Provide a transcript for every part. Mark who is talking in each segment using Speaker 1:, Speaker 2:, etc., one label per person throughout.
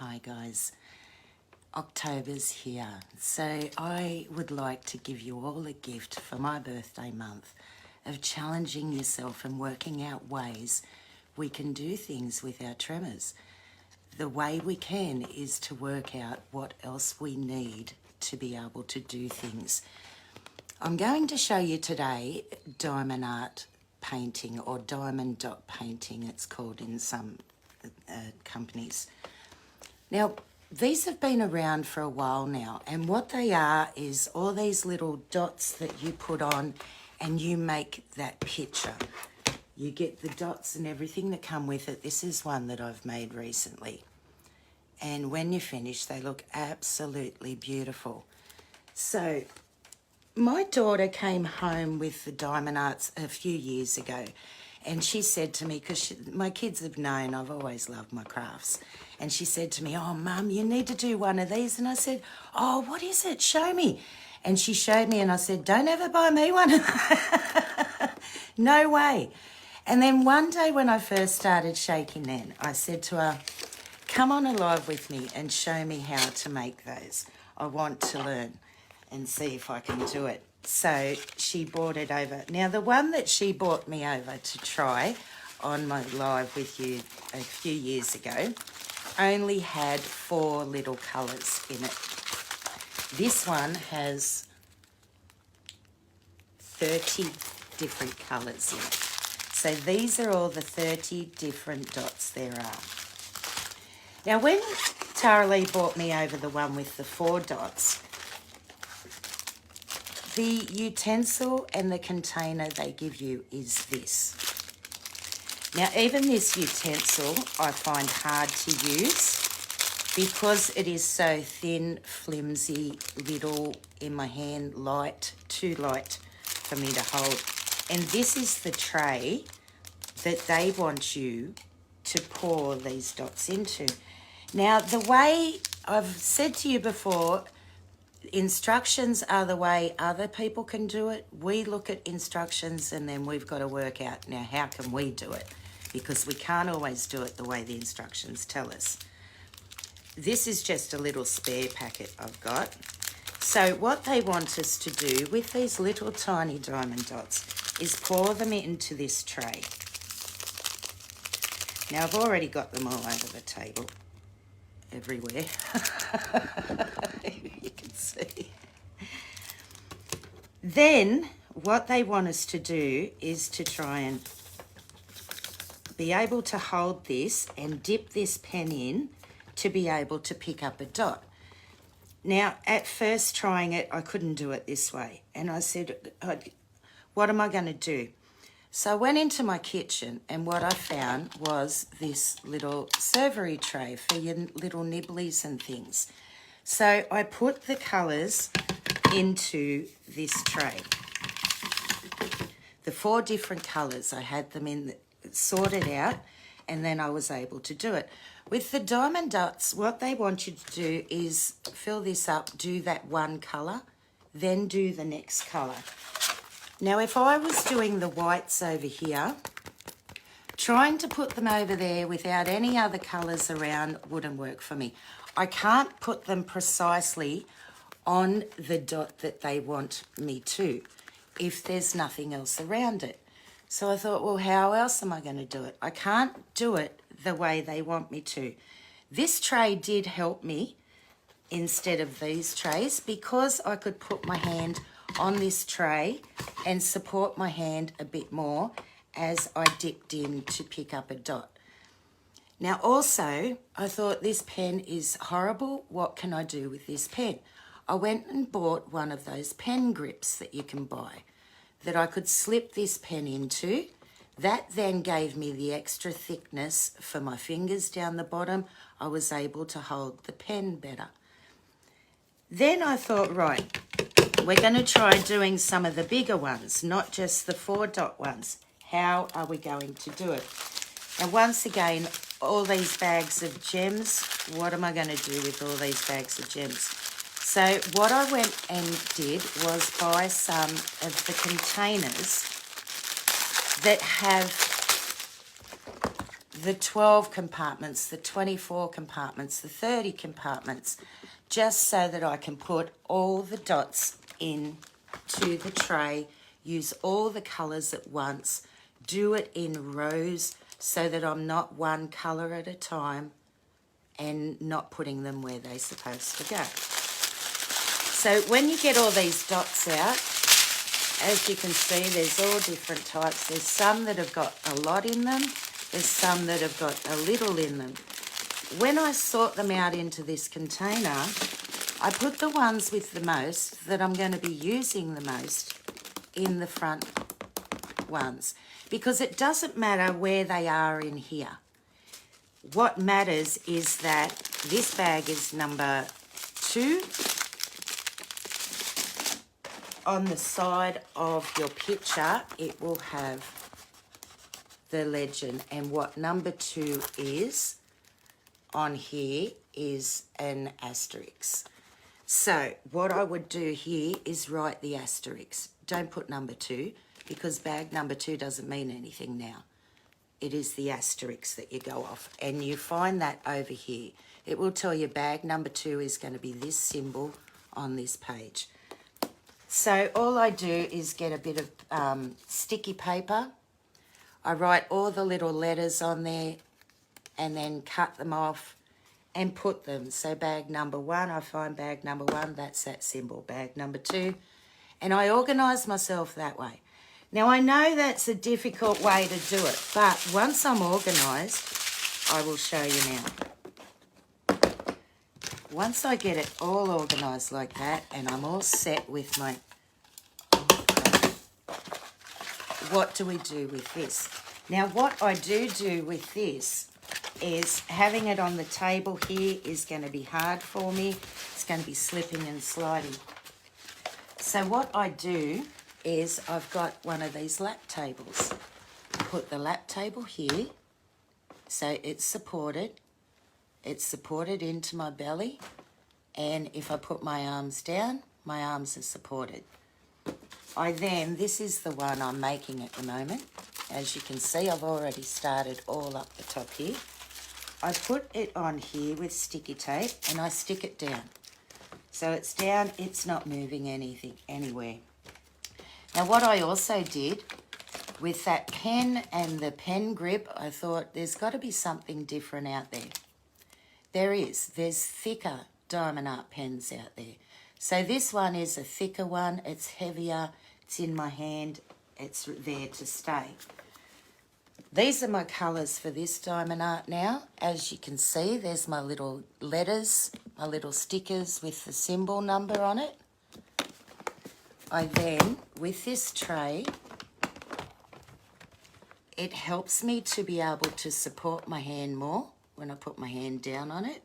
Speaker 1: Hi guys, October's here, so I would like to give you all a gift for my birthday month of challenging yourself and working out ways we can do things with our tremors. The way we can is to work out what else we need to be able to do things. I'm going to show you today diamond art painting, or diamond dot painting it's called in some companies. Now, these have been around for a while now, and what they are is all these little dots that you put on and you make that picture. You get the dots and everything that come with it. This is one that I've made recently. And when you finish, they look absolutely beautiful. So, my daughter came home with the diamond arts a few years ago, and she said to me, because my kids have known I've always loved my crafts, and she said to me, "Oh, Mum, you need to do one of these." And I said, "Oh, what is it? Show me." And she showed me, and I said, "Don't ever buy me one." No way. And then one day when I first started shaking then, I said to her, "Come on alive with me and show me how to make those. I want to learn and see if I can do it." So she brought it over. Now, the one that she brought me over to try on my live with you a few years ago only had 4 little colours in it. This one has 30 different colours in it. So these are all the 30 different dots there are. Now, when Tara Lee brought me over the one with the 4 dots, the utensil and the container they give you is this. Now, even this utensil I find hard to use because it is so thin, flimsy, little in my hand, light, too light for me to hold. And this is the tray that they want you to pour these dots into. Now, the way I've said to you before, instructions are the way other people can do it. We look at instructions and then we've got to work out, now, how can we do it? Because we can't always do it the way the instructions tell us. This is just a little spare packet I've got. So what they want us to do with these little tiny diamond dots is pour them into this tray. Now, I've already got them all over the table, everywhere. You can see. Then what they want us to do is to try and be able to hold this and dip this pen in to be able to pick up a dot. Now, at first trying it, I couldn't do it this way. And I said, what am I going to do? So I went into my kitchen, and what I found was this little servery tray for your little nibblies and things. So I put the colours into this tray. The 4 different colours, I had them in, sorted out, and then I was able to do it. With the diamond dots, what they want you to do is fill this up, do that one colour, then do the next colour. Now, if I was doing the whites over here, trying to put them over there without any other colours around wouldn't work for me. I can't put them precisely on the dot that they want me to if there's nothing else around it. So I thought, well, how else am I going to do it? I can't do it the way they want me to. This tray did help me instead of these trays because I could put my hand on this tray and support my hand a bit more as I dipped in to pick up a dot. Now, also, I thought this pen is horrible. What can I do with this pen? I went and bought one of those pen grips that you can buy that I could slip this pen into. That then gave me the extra thickness for my fingers down the bottom. I was able to hold the pen better. Then I thought, right, we're going to try doing some of the bigger ones, not just the 4 dot ones. How are we going to do it? And once again, all these bags of gems, what am I going to do with all these bags of gems? So what I went and did was buy some of the containers that have the 12 compartments, the 24 compartments, the 30 compartments, just so that I can put all the dots in to the tray, use all the colours at once, do it in rows so that I'm not one colour at a time and not putting them where they're supposed to go. So when you get all these dots out, as you can see, there's all different types. There's some that have got a lot in them. There's some that have got a little in them. When I sort them out into this container, I put the ones with the most that I'm going to be using the most in the front ones, because it doesn't matter where they are in here. What matters is that this bag is number 2. On the side of your picture, it will have the legend, and what number 2 is on here is an asterisk. So what I would do here is write the asterisk. Don't put number 2, because bag number 2 doesn't mean anything now. It is the asterisk that you go off, and you find that over here. It will tell you bag number 2 is going to be this symbol on this page. So all I do is get a bit of sticky paper. I write all the little letters on there and then cut them off and put them. So bag number 1, I find bag number 1, that's that symbol. Bag number 2, and I organise myself that way. Now I know that's a difficult way to do it, but once I'm organised, I will show you now. Once I get it all organised like that and I'm all set with my... What do we do with this? Now what I do with this is having it on the table here is going to be hard for me. It's going to be slipping and sliding. So what I do is I've got one of these lap tables. I put the lap table here, so it's supported. It's supported into my belly, and if I put my arms down, my arms are supported. This is the one I'm making at the moment. As you can see, I've already started all up the top here. I put it on here with sticky tape and I stick it down. So it's down, it's not moving anywhere. Now what I also did with that pen and the pen grip, I thought there's got to be something different out there. There's thicker diamond art pens out there. So this one is a thicker one, it's heavier, it's in my hand, it's there to stay. These are my colours for this diamond art now. As you can see, there's my little letters, my little stickers with the symbol number on it. I then, with this tray, it helps me to be able to support my hand more when I put my hand down on it.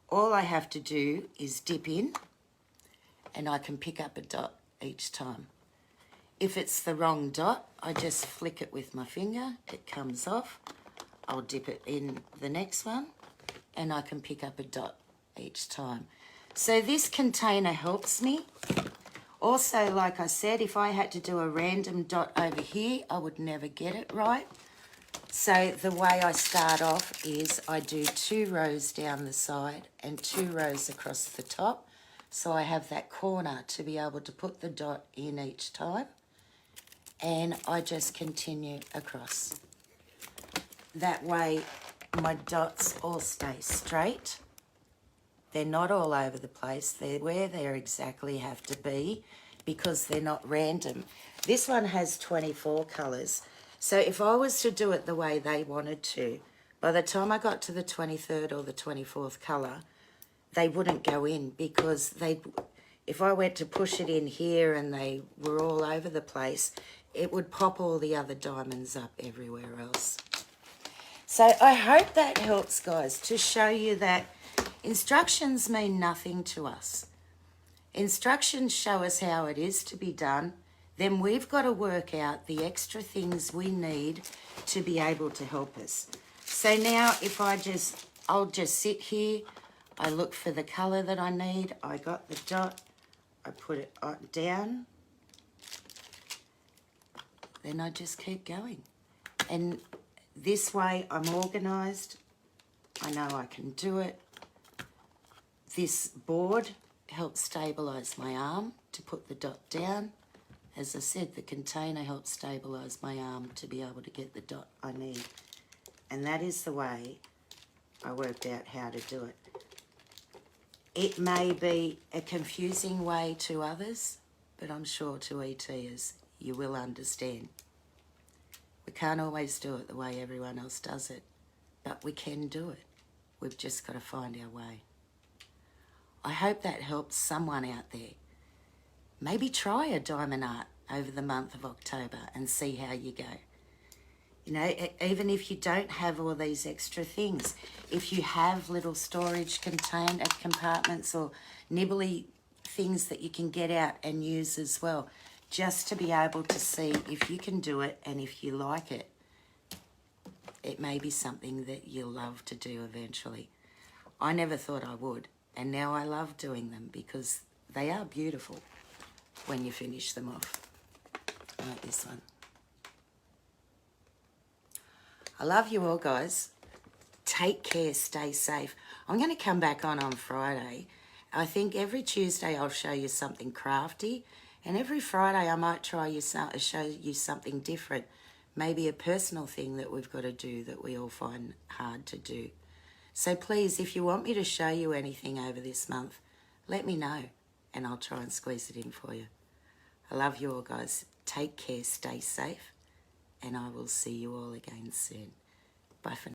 Speaker 1: All I have to do is dip in and I can pick up a dot each time. If it's the wrong dot, I just flick it with my finger, it comes off. I'll dip it in the next one and I can pick up a dot each time. So this container helps me. Also, like I said, if I had to do a random dot over here, I would never get it right. So the way I start off is I do 2 rows down the side and 2 rows across the top. So I have that corner to be able to put the dot in each time. And I just continue across. That way my dots all stay straight. They're not all over the place. They're where they exactly have to be because they're not random. This one has 24 colours. So if I was to do it the way they wanted to, by the time I got to the 23rd or the 24th colour, they wouldn't go in because if I went to push it in here and they were all over the place, it would pop all the other diamonds up everywhere else. So I hope that helps, guys, to show you that instructions mean nothing to us. Instructions show us how it is to be done. Then we've got to work out the extra things we need to be able to help us. So now if I'll just sit here, I look for the colour that I need, I got the dot, I put it down, then I just keep going. And This way I'm organised. I know I can do it. This board helps stabilise my arm to put the dot down. As I said, the container helps stabilise my arm to be able to get the dot I need. And that is the way I worked out how to do it. It may be a confusing way to others, but I'm sure to ETers you will understand. We can't always do it the way everyone else does it, but we can do it. We've just got to find our way. I hope that helps someone out there. Maybe try a diamond art over the month of October and see how you go. You know, even if you don't have all these extra things, if you have little storage compartments or nibbly things that you can get out and use as well, just to be able to see if you can do it and if you like it. It may be something that you'll love to do eventually. I never thought I would, and now I love doing them because they are beautiful when you finish them off. I like this one. I love you all, guys. Take care, stay safe. I'm going to come back on Friday. I think every Tuesday I'll show you something crafty, and every Friday I might show you something different. Maybe a personal thing that we've got to do that we all find hard to do. So please, if you want me to show you anything over this month, let me know, and I'll try and squeeze it in for you. I love you all, guys. Take care, stay safe, and I will see you all again soon. Bye for now.